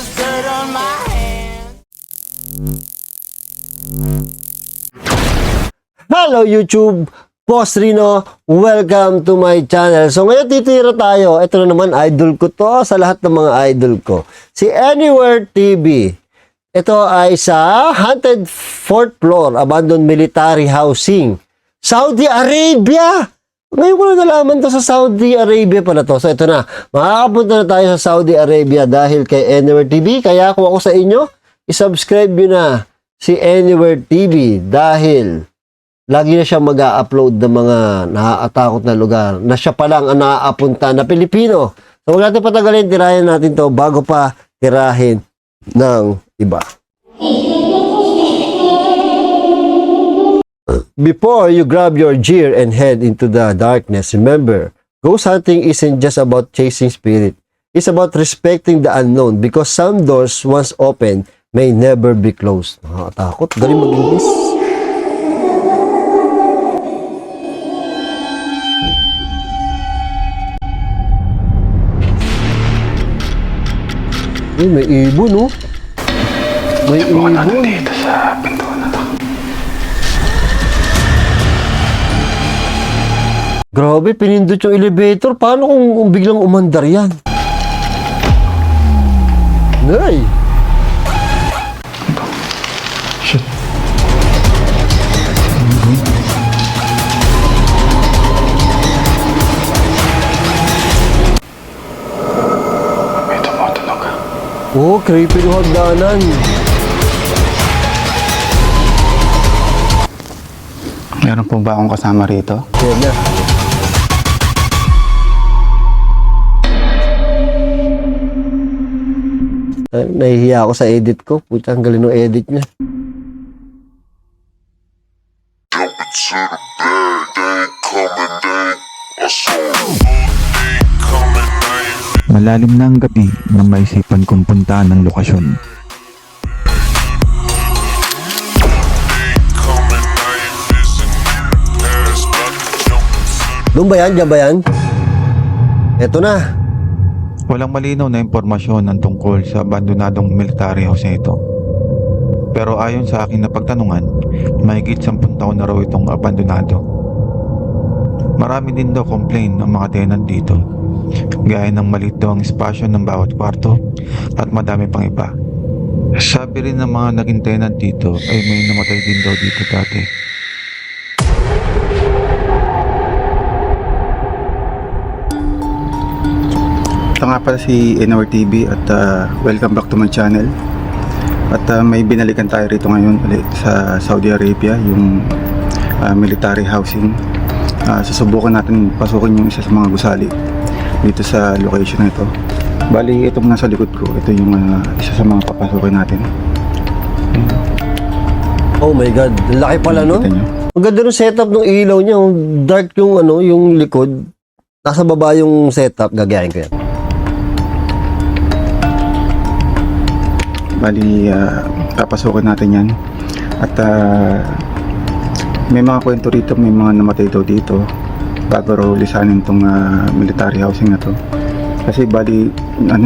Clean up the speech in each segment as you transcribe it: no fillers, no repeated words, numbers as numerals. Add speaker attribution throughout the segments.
Speaker 1: there's dirt on my hands.
Speaker 2: Hello YouTube! Boss Rino, welcome to my channel. So ngayon titira tayo. Ito na naman, idol ko to sa lahat ng mga idol ko. Si Anywhere TV. Ito ay sa Haunted 4th Floor, Abandoned Military Housing, Saudi Arabia! Ngayon ko na nalaman to sa Saudi Arabia pala to. So ito na, makakapunta na tayo sa Saudi Arabia dahil kay Anywhere TV. Kaya kung ako sa inyo, isubscribe nyo na si Anywhere TV dahil lagi na siya mag-a-upload ng mga nakakatakot na lugar na siya pa lang ang naaapunta na Pilipino. So huwag natin patagalin, tirahin natin to bago pa tirahin ng iba. Before you grab your gear and head into the darkness, remember, ghost hunting isn't just about chasing spirit. It's about respecting the unknown because some doors once open may never be closed. Nakakatakot. Galing mag-English. Ay, may ibon, no? May ibon.
Speaker 3: Dito sa pinto na to.
Speaker 2: Grabe, pinindot yung elevator. Paano kung biglang umandar yan? Nay!
Speaker 3: Shit. May tumutunog.
Speaker 2: Oh, creepy yung hagdanan.
Speaker 3: Meron po ba akong kasama rito?
Speaker 2: Yan na. Nahihiya ako sa edit ko. Puta, ang galing ng edit niya.
Speaker 3: Malalim na ang gabi nang maisipan kong puntaan ng lokasyon.
Speaker 2: Doon ba yan? Diyan ba yan? Eto na.
Speaker 3: Walang malinaw na impormasyon ng tungkol sa abandonadong military house na ito. Pero ayon sa akin na pagtanungan, mahigit 10 taon na raw itong abandonado. Marami din daw complain ng mga tenant dito. Gaya ng maliit daw ang espasyo ng bawat kwarto at madami pang iba. Sabi rin ng mga naging tenant dito ay may namatay din daw dito dati. Ito nga pala si Anywhere TV at welcome back to my channel. At may binalikan tayo rito ngayon ulit sa Saudi Arabia, yung military housing. Susubukan natin pasukin yung isa sa mga gusali dito sa location na ito. Bali, itong nasa likod ko, ito yung isa sa mga papasukin natin.
Speaker 2: Oh my God. Laki pala, no?
Speaker 3: Kita nyo?
Speaker 2: Ang ganda ng setup ng ilaw niya. Dark yung, yung likod. Nasa baba yung setup. Gagayahin ko yan.
Speaker 3: Bali, papasukin natin yan. At may mga kwento rito, may mga namatay daw dito bago raw lisanin tong military housing na to. Kasi bali,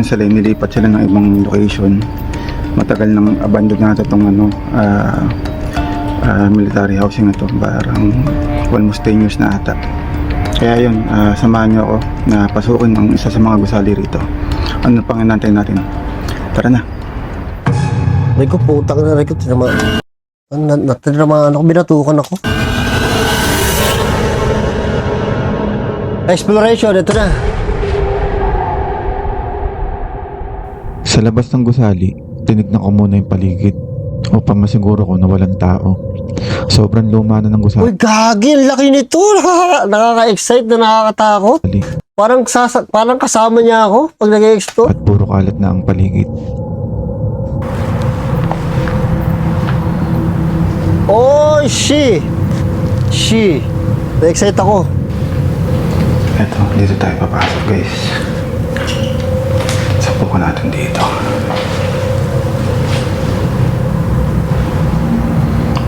Speaker 3: sila, nilipat sila ng ibang location. Matagal nang abandonado tong military housing na to. Parang almost 10 years na ata. Kaya yun, samahan nyo ako na pasukin ang isa sa mga gusali rito. Ano pang inantay natin? Tara na.
Speaker 2: Rico, putang na, Rico. Tinamahan ako, binatukan ako. Exploration, ito na.
Speaker 3: Sa labas ng gusali, tinignan ko muna yung paligid upang masiguro ko na walang tao. Sobrang luma na ng gusali.
Speaker 2: Uy, gagi, ang laki nito. Nakaka-excite na nakakatakot. Parang kasama niya ako pag nag-explore.
Speaker 3: At puro kalat na ang paligid.
Speaker 2: Oh, she. Na-excite ako.
Speaker 3: Eto, dito tayo papasok, guys. Sapo ko natin dito.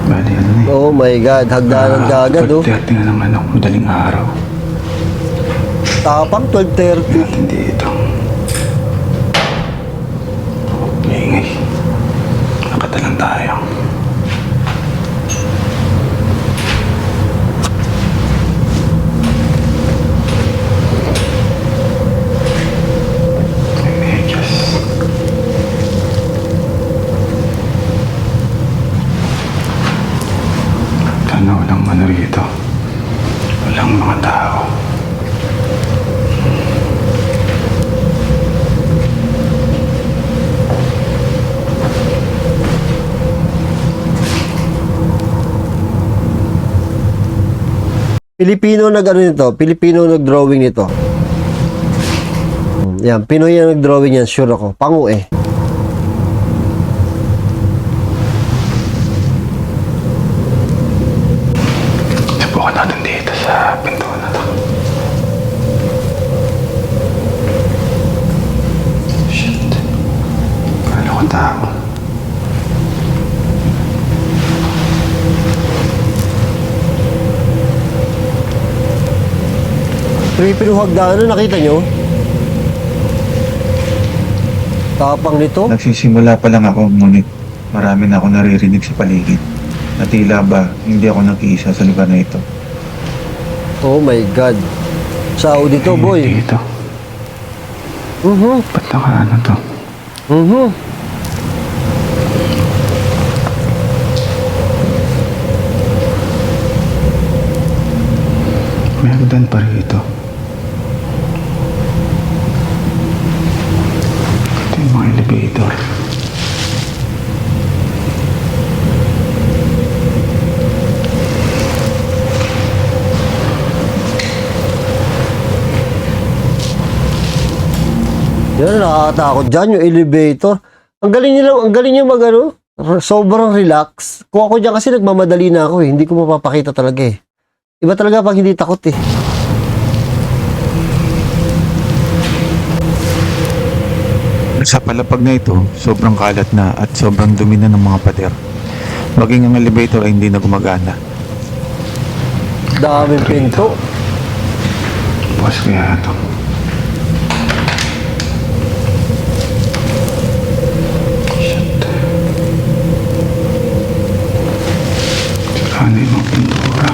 Speaker 3: Bali, ano eh.
Speaker 2: Oh my God, hagdanan kagad, oh.
Speaker 3: 12:30 na naman ako, madaling araw.
Speaker 2: Tapang 12:30.
Speaker 3: Natin dito.
Speaker 2: Pilipino nag-drawing nito. Yan, Pinoy ang nag-drawing yan, sure ako. Pangu eh.
Speaker 3: Subukan natin dito sa pinto na to. Shit. Kala ko tao.
Speaker 2: Pinuhagdanan, nakita nyo? Tapang nito.
Speaker 3: Nagsisimula pa lang ako, ngunit marami na ako naririnig sa paligid. Na tila ba hindi ako nag-iisa sa lugar na ito.
Speaker 2: Oh my God. Saudi to, boy.
Speaker 3: Dito. Ba't nakaano to? May hagdan pa rito. Ito yung mga elevator.
Speaker 2: Yan, nakakatakot dyan, yung elevator. Ang galing niya mag ano, sobrang relax. Kung ako dyan kasi nagmamadali na ako eh. Hindi ko mapapakita talaga eh. Iba talaga pag hindi takot eh.
Speaker 3: Sa palapag na ito, sobrang kalat na at sobrang dumi na ng mga pader. Maging ang elevator ay hindi na gumagana.
Speaker 2: Daming pinto.
Speaker 3: Bukas kaya ito. Shit. Saan yung mga pintura?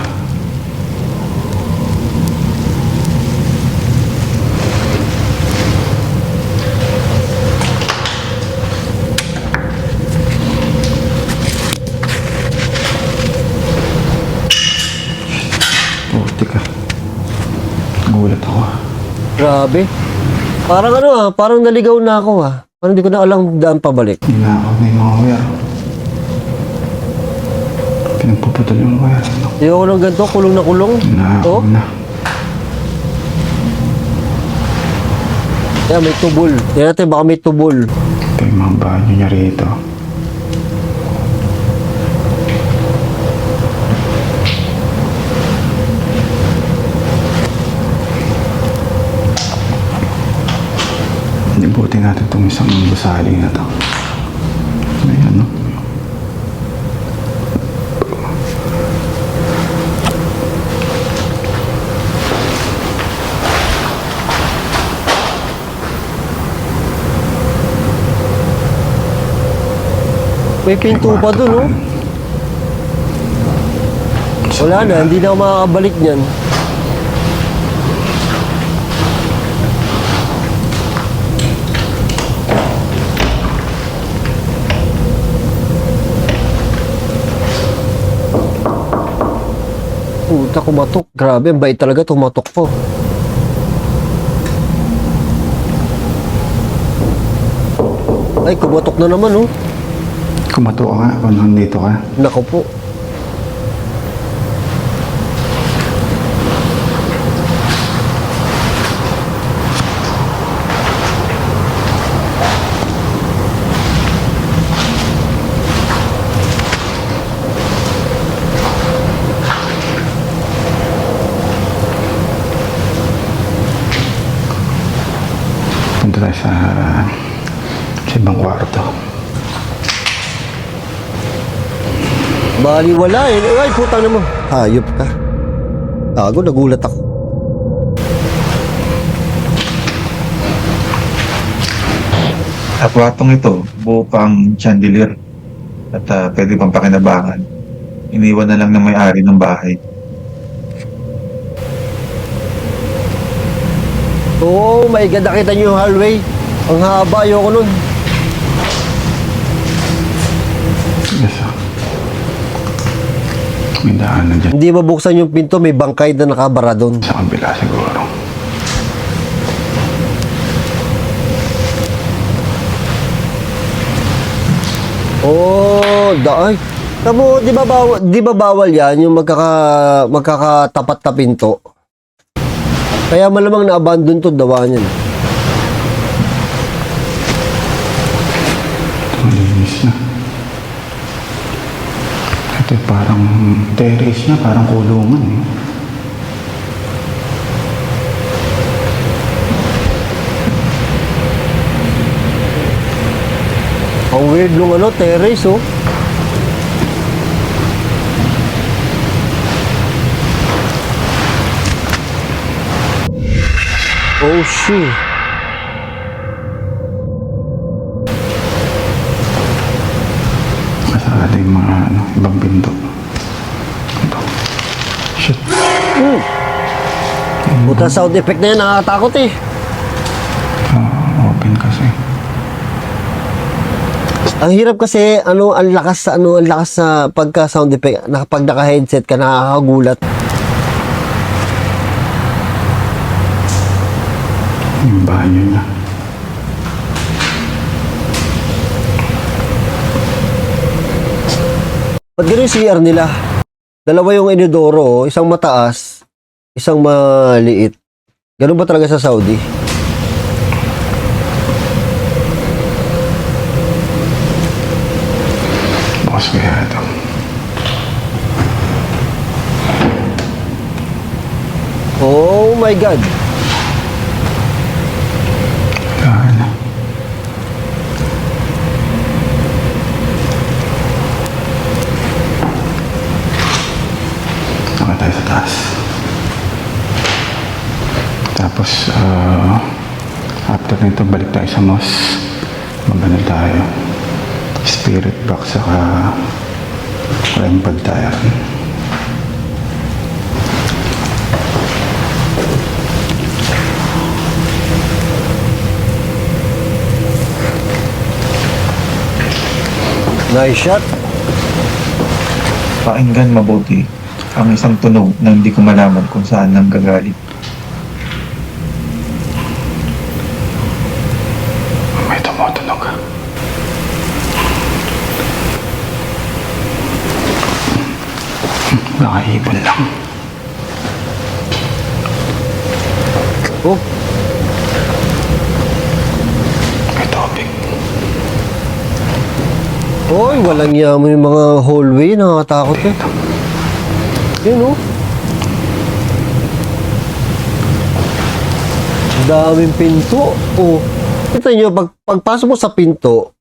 Speaker 3: Teka. Nagulat ako.
Speaker 2: Grabe. Parang ano parang naligaw na ako Parang hindi ko na alam daan pabalik.
Speaker 3: Ninakaw na yung mga wire. Pinagpuputol yung wire.
Speaker 2: Ayoko ng ganito, kulong na kulong.
Speaker 3: Ninakaw na.
Speaker 2: Kaya may tubol. Tingnan natin baka may tubol.
Speaker 3: Ito yung mga banyo niya rito. Buti natin itong isang gusali na ito. May ano.
Speaker 2: May pinto pa dun, oh. Wala na, hindi na ako makakabalik niyan. Puta, kumatok. Grabe, ang bait talaga tumatok po. Ay, kumatok na naman, oh.
Speaker 3: Kumato ka nga kung nandito ka.
Speaker 2: Nako po.
Speaker 3: Punta tayo sa ibang kwarto.
Speaker 2: Baliwala eh. Ay, putang naman. Hayop ka. Tago, nagulat ako.
Speaker 3: Sa kwartong ito, buo pang chandelier at pwede pang pakinabangan. Iniwan na lang ng may-ari ng bahay.
Speaker 2: Oh my God, nakita niyo yung hallway. Ang haba, ayoko nun.
Speaker 3: Yes, may daanan dyan.
Speaker 2: Hindi mabuksan yung pinto, may bangkay na nakabara doon.
Speaker 3: Sa kabila siguro.
Speaker 2: Oh, daay. Tamo, di ba bawal yan yung magkakatapat na pinto? Kaya malamang na-abandon to dawaan yan.
Speaker 4: Malinis na. Ito parang terrace na, parang kulungan eh.
Speaker 2: Ang weird nung terrace oh. Oh shit.
Speaker 4: Masarado yung mga ibang pinto. Ito. Shit.
Speaker 2: Buta sound effect na yan, nakakatakot eh.
Speaker 4: Open kasi.
Speaker 2: Ang hirap kasi, ang lakas sa pagka sound effect. Pag naka-headset ka, nakakagulat.
Speaker 4: Yung banyo niya.
Speaker 2: Ba't ganun yung CR nila? Dalawa yung inodoro, isang mataas, isang maliit. Ganun ba talaga sa Saudi?
Speaker 4: Bukas kaya ito.
Speaker 2: Oh my God!
Speaker 4: Wala na. Saka tayo sa taas. Tapos, after nito, balik tayo sa mosque. Magano tayo. Spirit box, saka rain pad tayo.
Speaker 2: Nice shot.
Speaker 3: Pakinggan mabuti ang isang tunog na hindi ko malaman kung saan nang gagaling.
Speaker 4: May tumutunog. Baka ibon lang.
Speaker 2: Oh,
Speaker 4: May topic.
Speaker 2: oy, walang yaman yung mga hallway, nakakatakot eh. Yun oh. Daming pinto. Oh. Kita nyo, pagpasok mo sa pinto,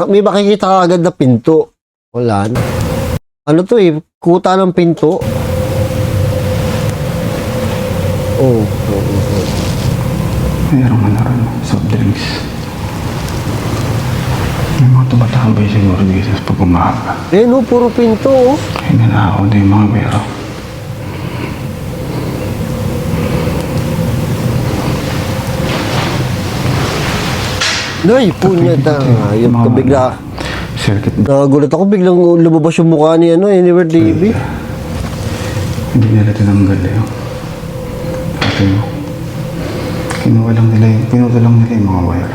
Speaker 2: may makikita ka agad na pinto. Wala na. Ano to eh, kuta ng pinto. Oh.
Speaker 4: Mayroong soft drinks. May mga tumatambay siguro dito sa pag umaga.
Speaker 2: Eh no, puro pinto oh.
Speaker 4: Kaya nanakaw na yung mga bero.
Speaker 2: Nay, punya ta. Yung
Speaker 4: Mga
Speaker 2: bigla.
Speaker 4: Circuit.
Speaker 2: Nagulat ako, biglang lumabas yung mukha ni Anywhere TV.
Speaker 4: Hindi nila tinanggal eh. Ate mo. Pinuto lang nila yung mga wire.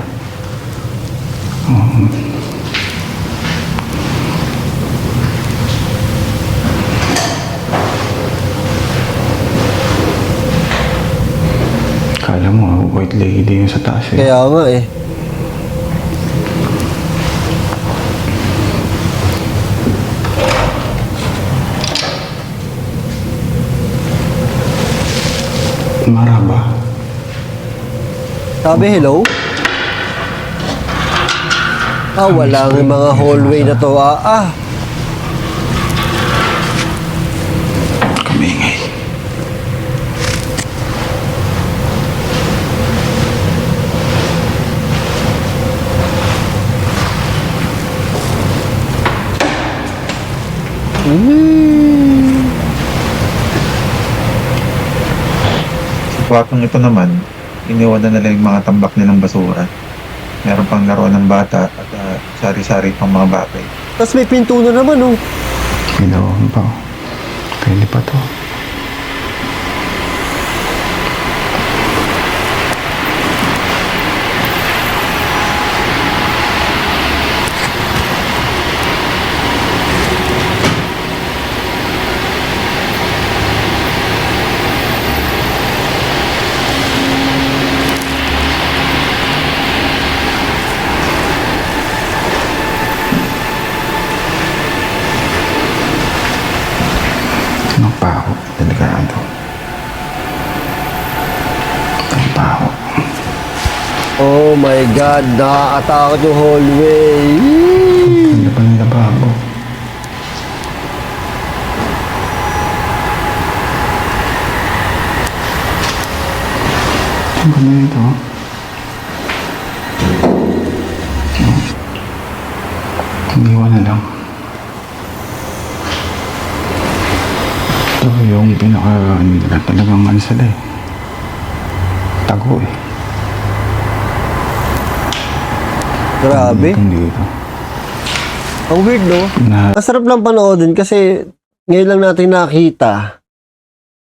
Speaker 4: Kala mo, white lady yung sa taas eh.
Speaker 2: Kaya nga eh.
Speaker 4: Maraba.
Speaker 2: Sabi hello? Wala nga mga hallway na to.
Speaker 4: Kamingay.
Speaker 3: Sa kwartong ito naman, iniwan na nila yung mga tambak nilang basura. Meron pang laro ng bata at sari-sari pang mga bagay.
Speaker 2: Tapos may pinto na naman oh.
Speaker 4: Ginawa pa. Pwede pa to.
Speaker 2: Oh my God, nakakatakot yung hallway.
Speaker 4: Ganda pa ng lababo. Ang ganda nito. Iniwan na lang. Ito yung pinaka nila talagang ansala eh. Tago eh.
Speaker 2: Grabe.
Speaker 4: Itong dito.
Speaker 2: Ang weird, no? Masarap lang panoodin kasi ngayon lang natin nakita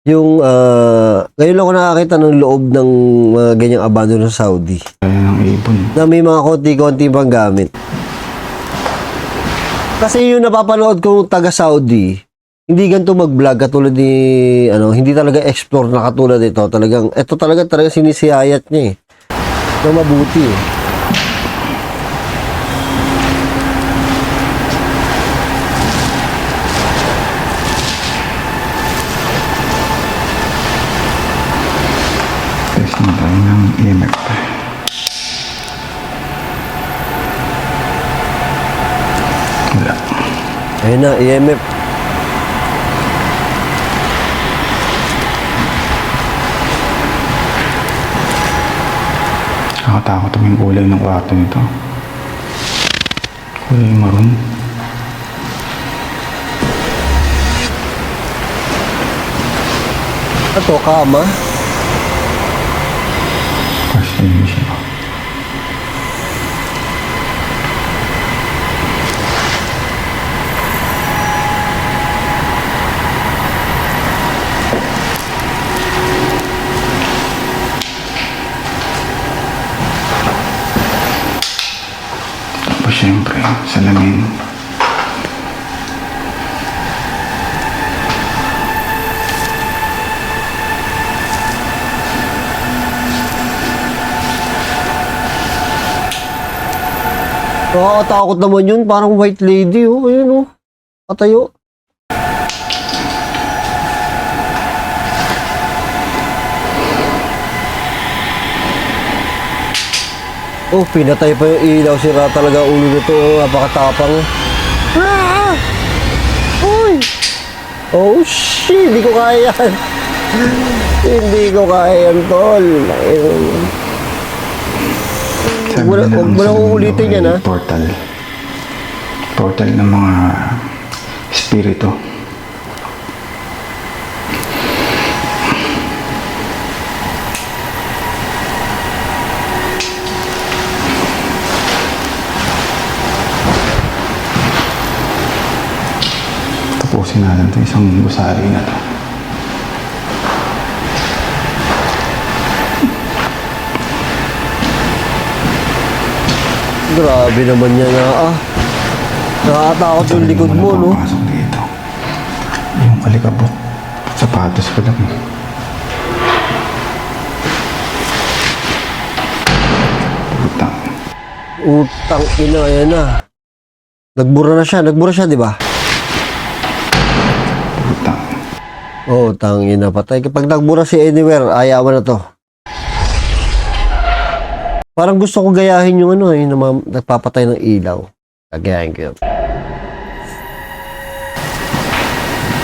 Speaker 2: yung, ngayon lang ako nakakita ng loob ng mga ganyang abandon sa Saudi.
Speaker 4: Kaya ng ibon.
Speaker 2: Na may mga konti-konti pang gamit. Kasi yung napapanood kong taga Saudi, hindi ganito mag-vlog katulad ni, hindi talaga explore na katulad ito. Talagang, ito talaga sinisiyayat niya eh. Na mabuti eh.
Speaker 4: Test na tayo ng EMF. Wala.
Speaker 2: Ayun na, EMF.
Speaker 4: Nakatakot ako yung kulay ng kwarto nito. Kulay maroon.
Speaker 2: Ito, kama.
Speaker 4: First time siya. Tapos syempre, salamin.
Speaker 2: Nakakatakot naman yun. Parang white lady, oh. Ayun, oh. Patayo. Oh, pinatay pa yung ilaw. Sira talaga ulo nito. Oh, napakatapang. Ah! Uy! Oh, shit! Hindi ko kaya yan. Hindi ko kaya yan, tol. Ayun.
Speaker 4: Sabi nila
Speaker 2: Huwag
Speaker 4: ang
Speaker 2: mo na
Speaker 4: salamin
Speaker 2: uulitin
Speaker 4: daw
Speaker 2: yan,
Speaker 4: ay
Speaker 2: ha?
Speaker 4: Portal. Portal ng mga spirito. Tapusin natin ito isang gusali na to.
Speaker 2: Grabe naman yan, ah. Nakakatakot yung likod mo, no?
Speaker 4: Pasok dito. Yung alikabok. Sapatos pa lang. Putang.
Speaker 2: Utang ina, yan na. Nagbura siya, di ba?
Speaker 4: Putang.
Speaker 2: Oo, tangina, patay. Kapag nagbura si Anywhere, ayawan na to. Parang gusto ko gayahin yung yung nagpapatay ng ilaw. Gagayahin ko yun.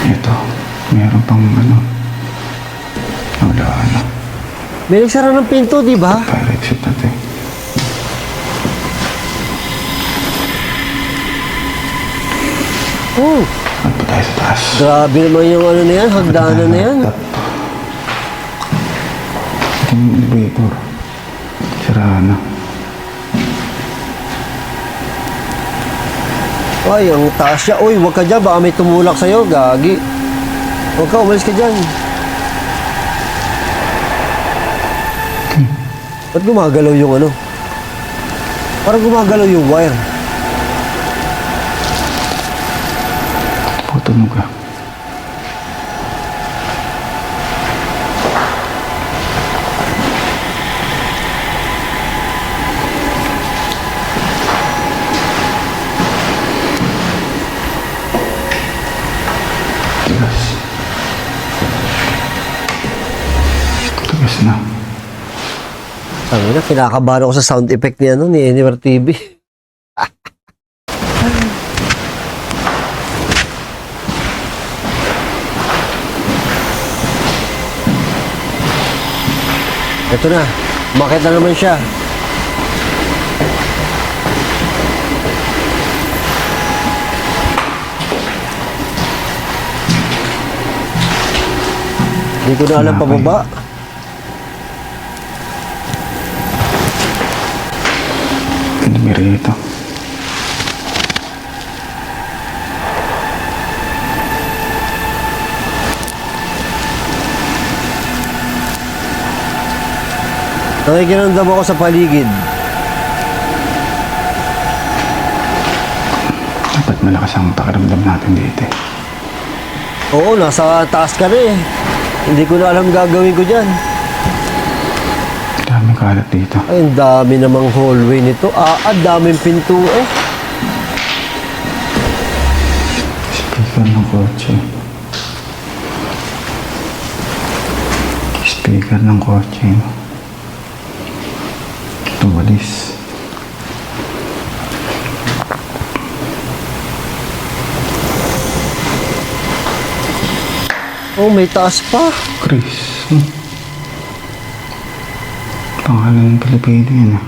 Speaker 4: Ito. Meron pang wala
Speaker 2: May nagsara ng pinto, di ba?
Speaker 4: fire exit natin.
Speaker 2: Oo.
Speaker 4: At pa tayo sa taas.
Speaker 2: Grabe naman yung na yan, hagdanan na yan.
Speaker 4: Ito yung elevator. Sira na.
Speaker 2: Ay, ang taas siya. Uy, wag ka dyan, baka may tumulak sa'yo, gagi. Huwag ka, umalis ka dyan. Ba't gumagalaw yung Parang gumagalaw yung wire.
Speaker 4: Tunog ka. Tigas. Tigas na.
Speaker 2: Ang ina, kinakabahan ako sa sound effect ni ano, ni Anywhere TV. Ito na, umakit na naman siya. Hindi ko na alam pababa.
Speaker 4: Kinamiri ito.
Speaker 2: Nakikiramdam ako sa paligid.
Speaker 4: Dapat malakas ang pakiramdam natin dito.
Speaker 2: Oo, nasa taas ka na eh. Hindi ko na alam gagawin ko dyan.
Speaker 4: Daming kalat dito.
Speaker 2: Ay, ang dami namang hallway nito. Ang daming pinto eh.
Speaker 4: Speaker ng kotse. Speaker ng kotse. Tumalis.
Speaker 2: Oh, may taas pa.
Speaker 4: Chris. Pangalan ng Pilipino yan ah.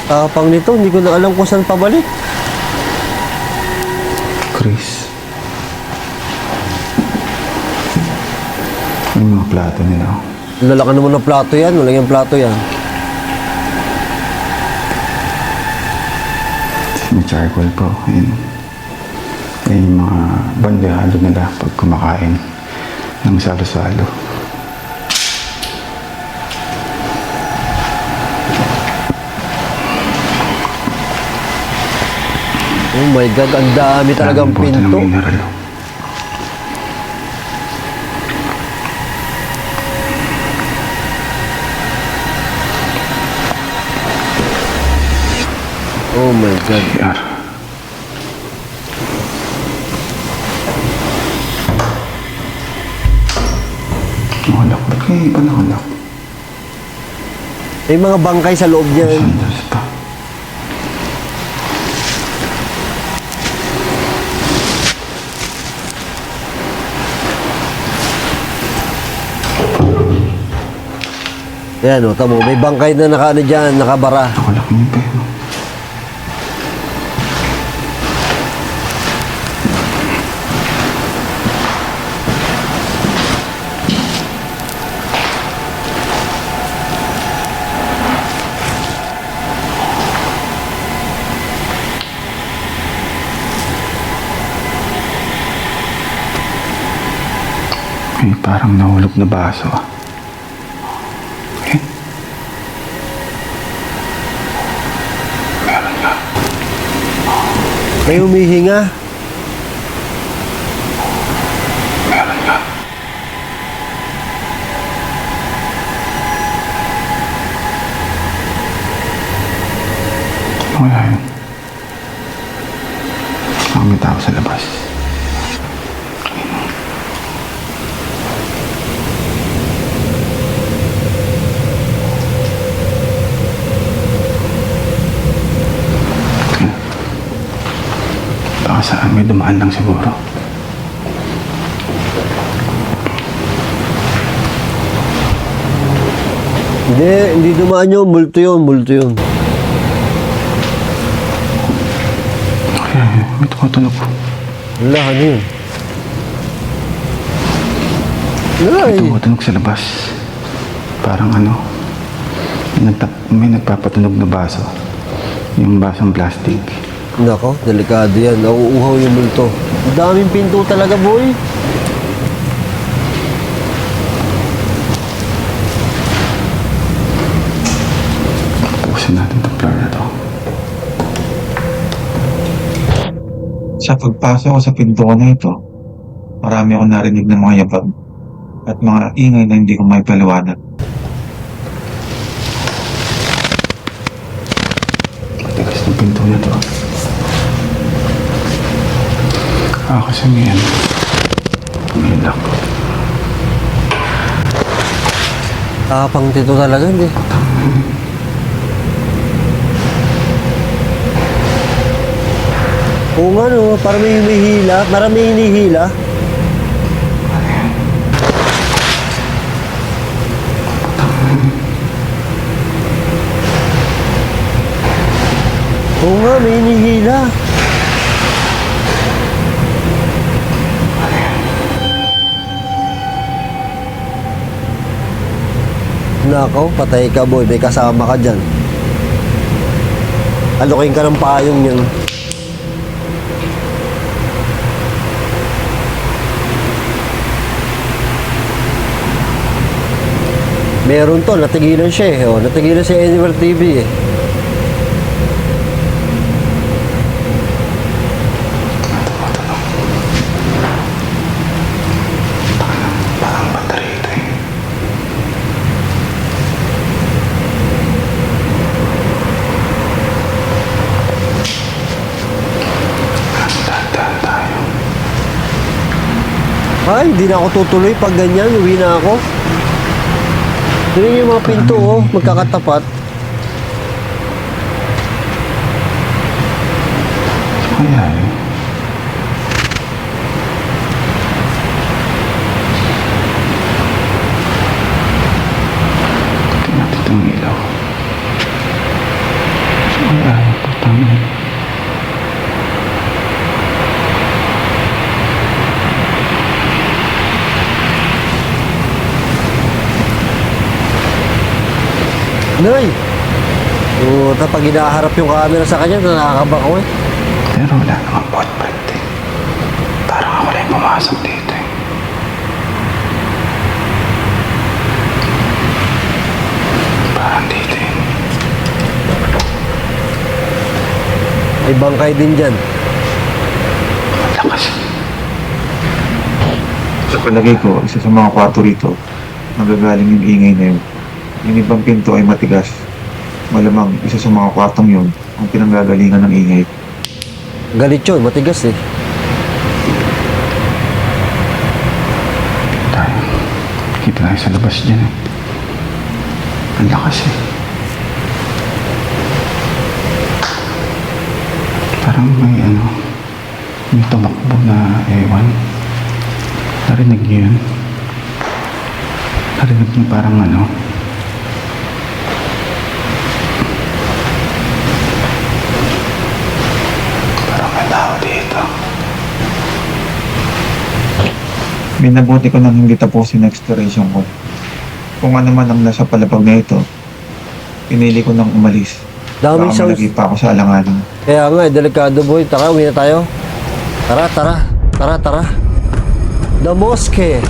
Speaker 2: Tapang nito, hindi ko na alam kung saan pabalik.
Speaker 4: Chris. May mga plato nila.
Speaker 2: Lalaki naman ng plato yan. Walang yung plato yan.
Speaker 4: May charcoal po. Ayun. Ayun yung mga bandehado nila pag kumakain ng salo-salo.
Speaker 2: Oh my God, ang dami talagang
Speaker 4: Daming bote ng
Speaker 2: pinto.
Speaker 4: mineral.
Speaker 2: Oh my God.
Speaker 4: CR. Nakalak. Ba't kaya iba nakalak?
Speaker 2: May mga bangkay sa loob niyan.
Speaker 4: Sandals pa.
Speaker 2: Ayan o, tamo. May bangkay na nakaano dyan, nakabara.
Speaker 4: Nakalak niyo pa yun. May parang nahulog na baso ah. Okay. Meron nga.
Speaker 2: May humihinga.
Speaker 4: Meron nga. Wala yun. May tao sa labas. Baka saan may dumaan lang siguro.
Speaker 2: Hindi dumaan yun. Multo yun, multo yun.
Speaker 4: Ay, may tumatunog.
Speaker 2: Wala, ano yun? Wala
Speaker 4: May
Speaker 2: eh.
Speaker 4: tumatunog sa labas. Parang ano, may nagpapatunog na baso. Yung basong plastic.
Speaker 2: Nako, delikado yan. Nauuhaw yung multo. Ang daming pinto talaga, boy.
Speaker 4: Tapusin natin itong floor na to.
Speaker 3: Sa pagpasok ko sa pinto ko na ito, marami akong narinig ng mga yabag at mga ingay na hindi ko may paliwanag.
Speaker 4: Tigas ng pinto na to. Kasi may ano, may lock.
Speaker 2: Tapang dito talaga, hindi. Oo nga, no? Parang may humihila. Marami hinihila. Oo nga, may hinihila. Nakaw, patay ka boy. May kasama ka dyan. Alukin ka ng payong yan. Meron to, natigilan siya eh. Oh, natigilan si Anywhere TV eh.
Speaker 4: Parang battery ito eh. Dahan-dahan tayo.
Speaker 2: Ay, hindi na ako tutuloy pag ganyan. Uwi na ako. Tingnan yung mga pinto oh, magkakatapat.
Speaker 4: Kaya eh. Tingnan natin itong ilaw. Kaya eh, putang eh.
Speaker 2: Nay! Oo, pag hinaharap yung camera sa kanya, nakakaba ko eh.
Speaker 4: Pero wala namang footprint eh. Parang ako lang pumasok dito eh. Parang dito eh.
Speaker 2: May bangkay din dyan.
Speaker 4: Lakas.
Speaker 3: Sa palagay ko, isa sa mga kwarto rito, nagagaling yung ingay na yun. Yung ibang pinto ay matigas. Malamang isa sa mga kwartong yun ang pinanggagalingan ng ingay.
Speaker 2: Galit yun, matigas eh.
Speaker 4: Tayo. Kita tayo sa labas dyan eh. Ang lakas eh. Parang may ano, may tumakbo na ewan. Narinig niyo yun? Narinig niyo parang ano, parang may tao dito.
Speaker 3: Minabuti ko nang hindi tapusin ang exploration ko. Kung ano man ang nasa palapag na ito, pinili ko nang umalis.
Speaker 2: Daming
Speaker 3: Baka
Speaker 2: sounds.
Speaker 3: malagi pa ako sa alanganin.
Speaker 2: Kaya nga, delikado boy. Tara, uwi na tayo. Tara, tara. Tara, tara. The Mosque.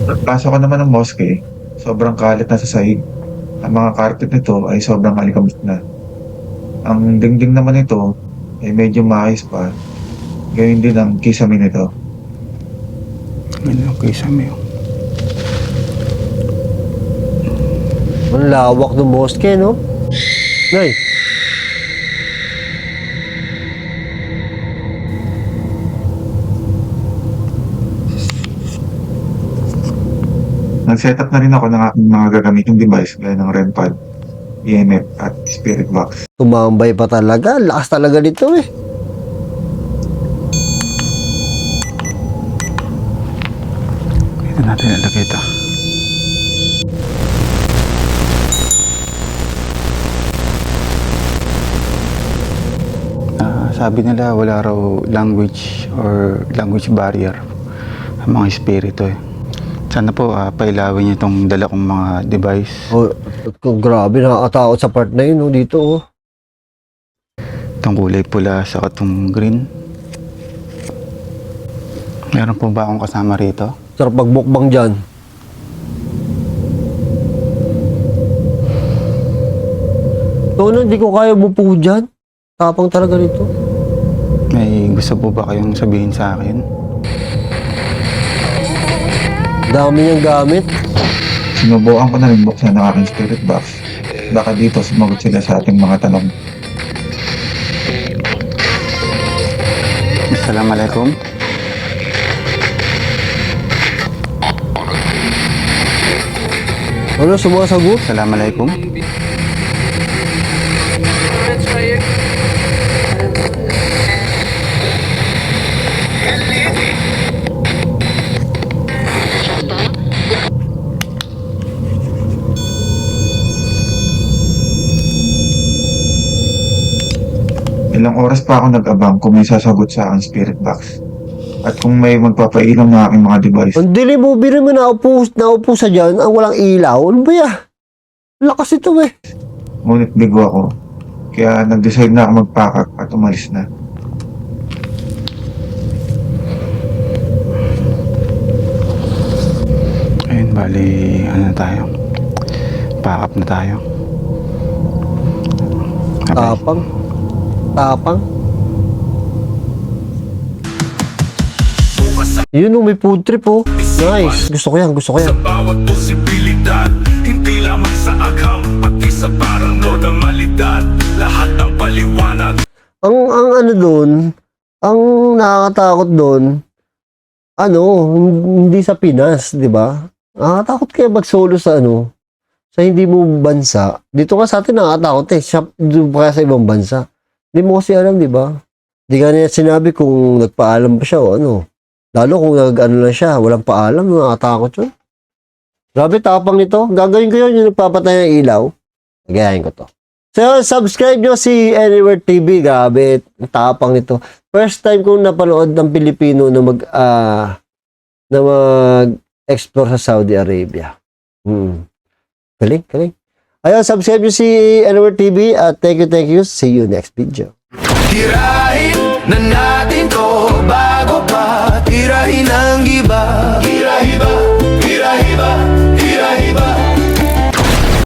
Speaker 3: Pagpasok ko naman ng mosque, sobrang kalat na sa sahig. Ang mga carpet nito ay sobrang alikabok na. Ang dingding naman nito ay medyo maayos pa. Gayun din ang kisame nito.
Speaker 4: Ano yung kisame yun?
Speaker 2: Ang lawak ng mosque, no? Nay.
Speaker 3: Nag-set up na rin ako ng aking mga gagamiting device gaya ng REM pad, EMF at spirit box.
Speaker 2: Tumambay pa talaga. Lakas talaga nito eh.
Speaker 4: Dito natin nalagay ito. Sabi nila wala raw language or language barrier ang mga espiritu eh. Sana po pailawin niyo itong dala kong mga device.
Speaker 2: Oh, grabe, nakakatakot sa part na yun, no? Dito, oh.
Speaker 4: Itong kulay pula sa itong green. Meron po ba akong kasama rito?
Speaker 2: Sarap magbukbang dyan. So, hindi ko kaya mupo dyan. Tapang talaga nito.
Speaker 4: May gusto po ba kayong sabihin sa akin?
Speaker 2: Dami niyang gamit.
Speaker 3: Sinubukan ko na rin buksan ang aking spirit box. Baka dito sumagot sila sa ating mga tanong.
Speaker 4: Assalamualaikum.
Speaker 2: Ano, sumasagot?
Speaker 4: Assalamualaikum.
Speaker 3: Ilang oras pa ako nag-abang kung may sasagot sa aking spirit box. At kung may magpapailaw ng aking mga device.
Speaker 2: Ang dilim mo, biro mo naupo sa dyan, ang walang ilaw. Ano ba yan? Lakas ito eh.
Speaker 3: Ngunit bigo ako. Kaya nag-decide na ako magpakak at umalis na.
Speaker 4: Ayun, bali, ano na tayo? Pack up na tayo. Okay.
Speaker 2: Tapang. Yun may food trip oh. Nice. Gusto ko yan.
Speaker 5: Bawat posibilidad, hindi lamang sa agaw, pati sa paranormalidad, lahat ng paliwanag.
Speaker 2: Ang ano doon, ang nakakatakot doon, hindi sa Pinas, di ba? Nakakatakot kaya mag-solo sa sa hindi mo bansa. Dito nga sa atin nakakatakot eh. Doon pa kaya sa ibang bansa. Hindi mo kasi alam, di ba? Di nga niya sinabi kung nagpaalam pa siya o ano. Lalo kung lang siya, walang paalam, nakakatakot yun. Grabe, tapang nito. Gagawin ko yun, yung nagpapatay ng ilaw. Gagayahin ko to. So, subscribe nyo si Anywhere TV. Grabe, tapang nito. First time kong napanood ng Pilipino na mag-explore sa Saudi Arabia. Galing. Ayun, subscribe nyo si Anywhere TV at thank you. See you next video.
Speaker 5: Tirahin na